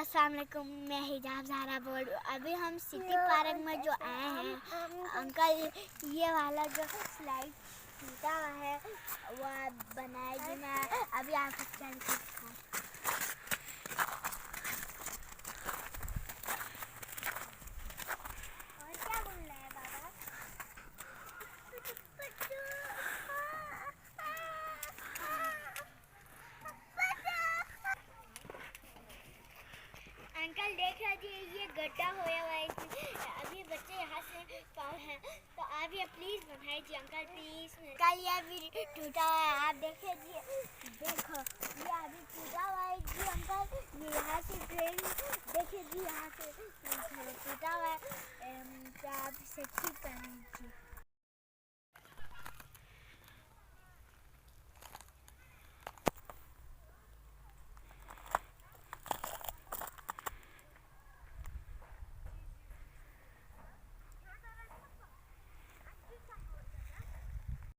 अस्सलाम वालेकुम, मैं हिजाब ज़हरा बोल रही हूँ। अभी हम सिटी पार्क में जो आए हैं अंकल, ये वाला जो स्लाइड टूटा हुआ है वो बनाएगी। मैं अभी आपको चल के और क्या बोल रहे हैं बाबा? अंकल देख लीजिए, ये गड्ढा होया हुआ है। अभी बच्चे यहाँ से पार हैं, तो आप ये प्लीज़ बनाइए अंकल, प्लीज़। कल ये अभी टूटा हुआ है, आप देख लीजिए। देखो ये अभी टूटा हुआ है जी अंकल। ये यहाँ से ट्रेन देखिए जी, यहाँ से टूटा हुआ है। तो आप इसे ठीक कर लीजिए।